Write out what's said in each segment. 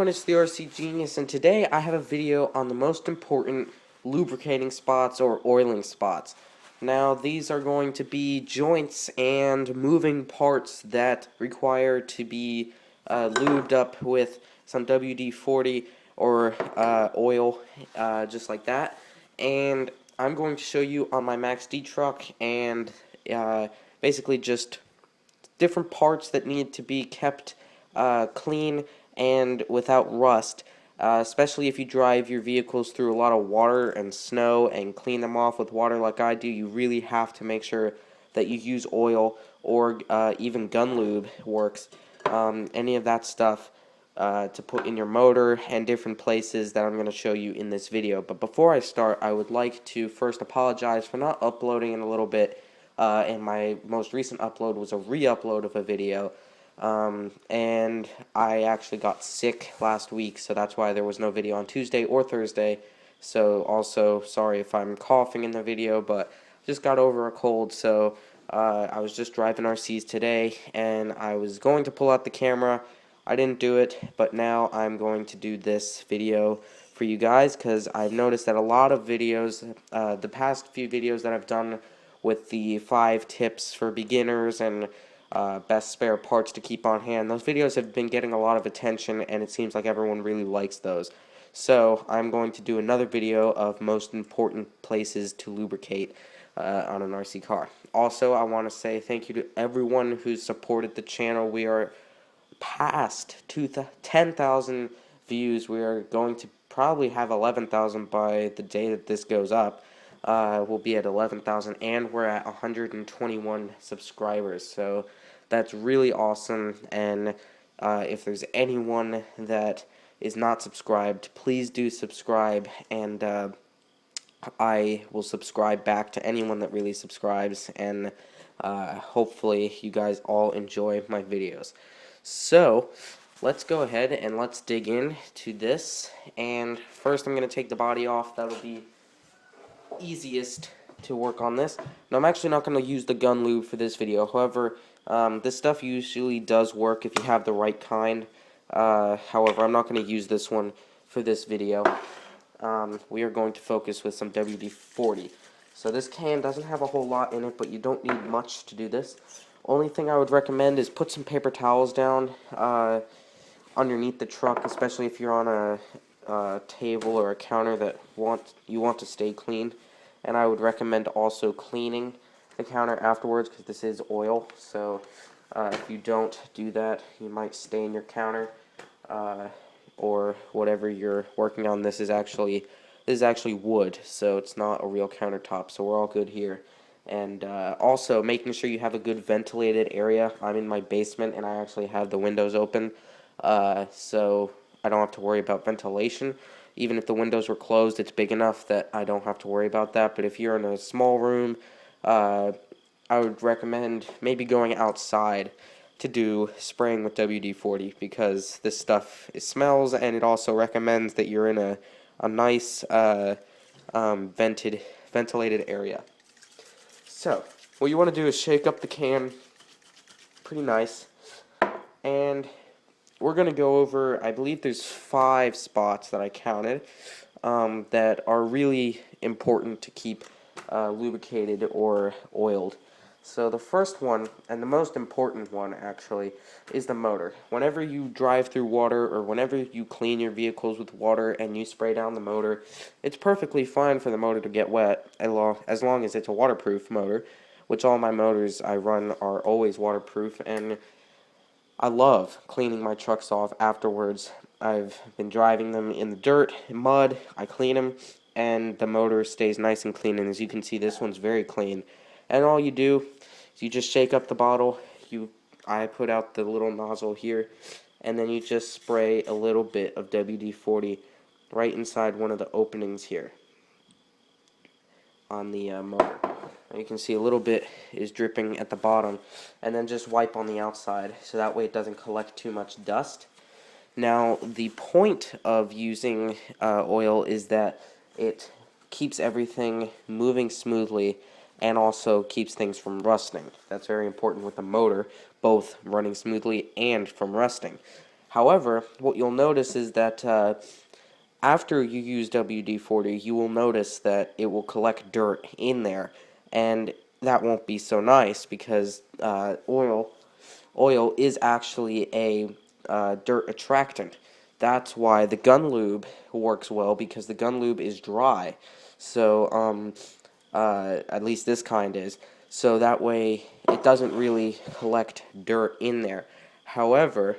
it's the RC Genius, and today I have a video on the most important lubricating spots or oiling spots. Now, these are going to be joints and moving parts that require to be lubed up with some WD-40 or oil, just like that. And I'm going to show you on my Max D truck and basically just different parts that need to be kept clean and without rust, especially if you drive your vehicles through a lot of water and snow and clean them off with water like I do. You really have to make sure that you use oil or even gun lube works, any of that stuff to put in your motor and different places that I'm going to show you in this video. But before I start, I would like to first apologize for not uploading in a little bit, and my most recent upload was a re-upload of a video. And I actually got sick last week, so that's why there was no video on Tuesday or Thursday. So also, sorry if I'm coughing in the video, but just got over a cold, so I was just driving RCs today, and I was going to pull out the camera. I didn't do it, but now I'm going to do this video for you guys, because I've noticed that a lot of videos, the past few videos that I've done with the 5 tips for beginners and best spare parts to keep on hand, those videos have been getting a lot of attention, and it seems like everyone really likes those. So I'm going to do another video of most important places to lubricate on an RC car. Also, I want to say thank you to everyone who's supported the channel. We are past 10,000 views. We are going to probably have 11,000 by the day that this goes up. We'll be at 11,000, and we're at 121 subscribers, so that's really awesome. And if there's anyone that is not subscribed, please do subscribe, and I will subscribe back to anyone that really subscribes, and hopefully you guys all enjoy my videos. So let's go ahead and let's dig in to this. And first I'm going to take the body off. That'll be easiest to work on this. Now, I'm actually not going to use the gun lube for this video. However, this stuff usually does work if you have the right kind. However, I'm not going to use this one for this video. We are going to focus with some WD-40. So this can doesn't have a whole lot in it, but you don't need much to do this. Only thing I would recommend is put some paper towels down underneath the truck, especially if you're on a table or a counter that you want to stay clean. And I would recommend also cleaning the counter afterwards, because this is oil. So if you don't do that, you might stain your counter or whatever you're working on. This is actually wood, so it's not a real countertop. So we're all good here. And also making sure you have a good ventilated area. I'm in my basement, and I actually have the windows open, so I don't have to worry about ventilation. Even if the windows were closed, it's big enough that I don't have to worry about that. But if you're in a small room, I would recommend maybe going outside to do spraying with WD-40, because this stuff, it smells, and it also recommends that you're in a nice ventilated area. So what you want to do is shake up the can pretty nice, and we're going to go over, I believe there's 5 spots that I counted that are really important to keep lubricated or oiled. So the first one, and the most important one actually, is the motor. Whenever you drive through water, or whenever you clean your vehicles with water and you spray down the motor, it's perfectly fine for the motor to get wet as long as it's a waterproof motor, which all my motors I run are always waterproof. And I love cleaning my trucks off afterwards. I've been driving them in the dirt, mud, I clean them, and the motor stays nice and clean. And as you can see, this one's very clean. And all you do is you just shake up the bottle. I put out the little nozzle here, and then you just spray a little bit of WD-40 right inside one of the openings here on the motor. You can see a little bit is dripping at the bottom, and then just wipe on the outside, so that way it doesn't collect too much dust. Now, the point of using oil is that it keeps everything moving smoothly and also keeps things from rusting. That's very important with the motor, both running smoothly and from rusting. However, what you'll notice is that after you use WD-40, you will notice that it will collect dirt in there, and that won't be so nice because oil is actually a dirt attractant. That's why the gun lube works well, because the gun lube is dry. So, at least this kind is. So that way it doesn't really collect dirt in there. However,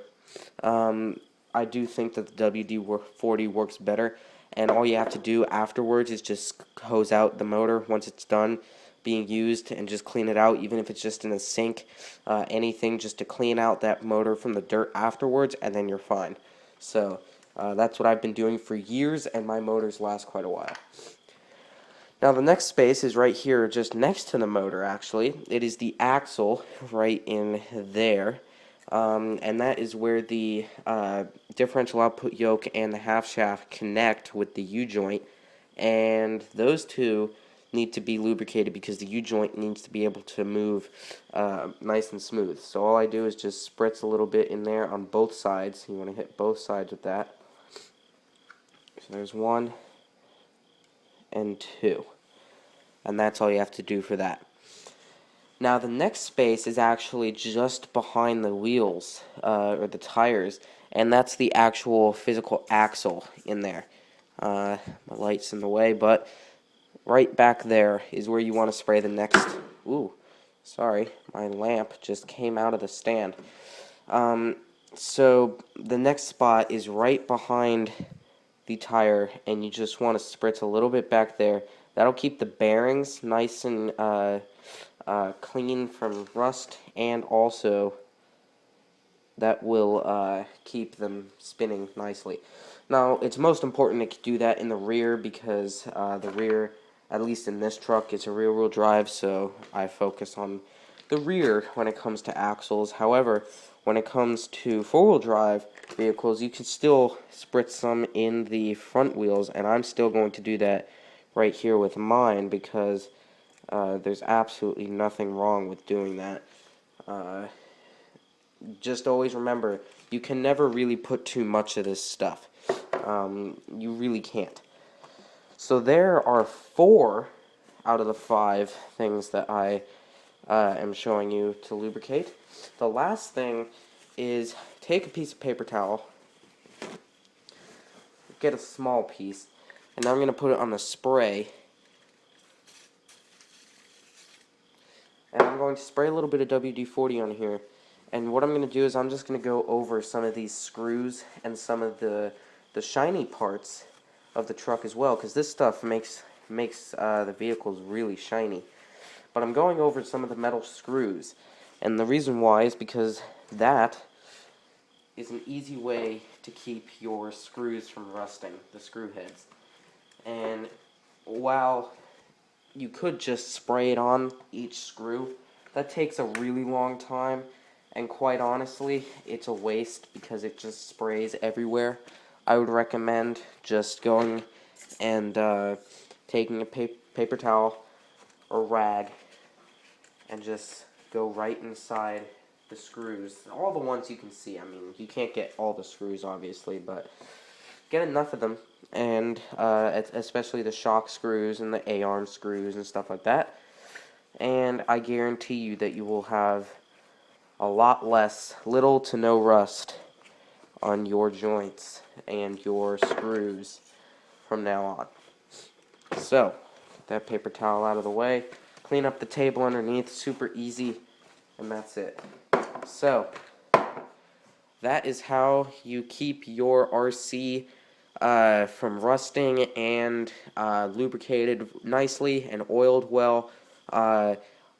I do think that the WD-40 works better, and all you have to do afterwards is just hose out the motor once it's done being used and just clean it out, even if it's just in a sink, anything just to clean out that motor from the dirt afterwards, and then you're fine. So that's what I've been doing for years, and my motors last quite a while. Now the next space is right here, just next to the motor actually. It is the axle right in there. And that is where the differential output yoke and the half shaft connect with the U-joint, and those two need to be lubricated because the U-joint needs to be able to move nice and smooth. So all I do is just spritz a little bit in there on both sides. You want to hit both sides with that. So there's 1 and 2, and that's all you have to do for that. Now the next space is actually just behind the wheels, or the tires, and that's the actual physical axle in there. My light's in the way, but right back there is where you want to spray the next... Ooh, sorry, my lamp just came out of the stand. So the next spot is right behind the tire, and you just want to spritz a little bit back there. That'll keep the bearings nice and clean from rust, and also that will keep them spinning nicely. Now, it's most important to do that in the rear because the rear, at least in this truck, it's a rear-wheel drive, so I focus on the rear when it comes to axles. However, when it comes to four-wheel drive vehicles, you can still spritz some in the front wheels, and I'm still going to do that right here with mine because there's absolutely nothing wrong with doing that. Just always remember, you can never really put too much of this stuff. You really can't. So there are 4 out of the 5 things that I am showing you to lubricate. The last thing is take a piece of paper towel, get a small piece, and I'm going to put it on the spray. And I'm going to spray a little bit of WD-40 on here. And what I'm going to do is I'm just going to go over some of these screws and some of the shiny parts of the truck as well, because this stuff makes the vehicles really shiny. But I'm going over some of the metal screws, and the reason why is because that is an easy way to keep your screws from rusting, the screw heads. And while you could just spray it on each screw, that takes a really long time, and quite honestly, it's a waste because it just sprays everywhere. I would recommend just going and taking a paper towel or rag and just go right inside the screws. All the ones you can see. I mean, you can't get all the screws, obviously, but get enough of them, and especially the shock screws and the A-arm screws and stuff like that. And I guarantee you that you will have a lot less, little to no rust on your joints and your screws from now on. So, get that paper towel out of the way, clean up the table underneath, super easy, and that's it. So, that is how you keep your RC from rusting and lubricated nicely and oiled well.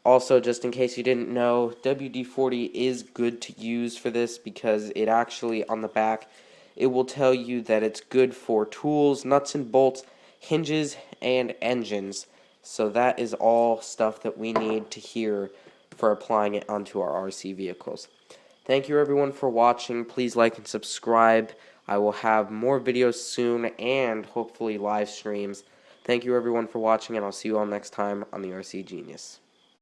Also, just in case you didn't know, WD-40 is good to use for this because it actually, on the back, it will tell you that it's good for tools, nuts and bolts, hinges, and engines. So that is all stuff that we need to hear for applying it onto our RC vehicles. Thank you everyone for watching. Please like and subscribe. I will have more videos soon and hopefully live streams. Thank you everyone for watching, and I'll see you all next time on the RC Genius.